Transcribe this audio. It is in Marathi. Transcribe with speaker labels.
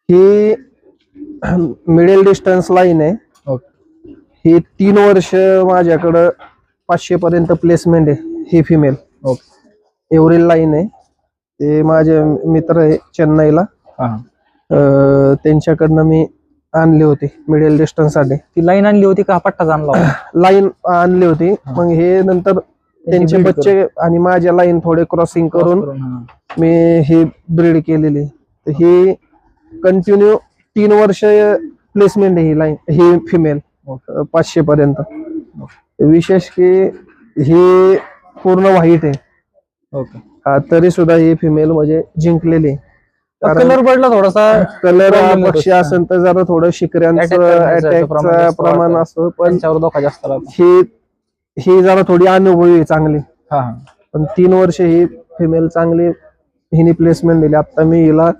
Speaker 1: ही मिडल डिस्टन्स लाईन आहे.
Speaker 2: ओके.
Speaker 1: ही 3 वर्ष माझ्याकडं 500 पर्यंत प्लेसमेंट आहे. ही फिमेल
Speaker 2: ओके.
Speaker 1: एवढी लाईन आहे. ते माझे मित्र आहे चेन्नईला,
Speaker 2: हा.
Speaker 1: त्यांच्याकडनं मी आणली होती मिडल डिस्टन्स साठी.
Speaker 2: ती लाईन आणली होती का पट्टाच आणला होता?
Speaker 1: लाईन आणली होती. मग हे नंतर त्यांचे
Speaker 2: breed
Speaker 1: बच्चे आणि माझ्या लाईन थोडे क्रॉसिंग करून
Speaker 2: हा.
Speaker 1: मी ही ब्रीड केलेली. तर ही कंटिन्यू 3 वर्ष प्लेसमेंट आहे. ही लाईन ही फिमेल 500 पर्यंत. विशेष की ही पूर्ण व्हाईट आहे.
Speaker 2: ओके.
Speaker 1: तरी सुद्धा ही फिमेल म्हणजे जिंकलेली.
Speaker 2: कलर पडला थोडासा,
Speaker 1: कलर पक्षी असेल तर जरा थोडं शिकऱ्यांचं अटॅकचं प्रमाण असतं, पण
Speaker 2: त्यांच्यावर धोका जास्त राहतो.
Speaker 1: ही जरा थोडी अनुभवी आहे चांगली.
Speaker 2: हा.
Speaker 1: पण 3 वर्ष ही फिमेल चांगली हिने प्लेसमेंट दिली. आता मी हिला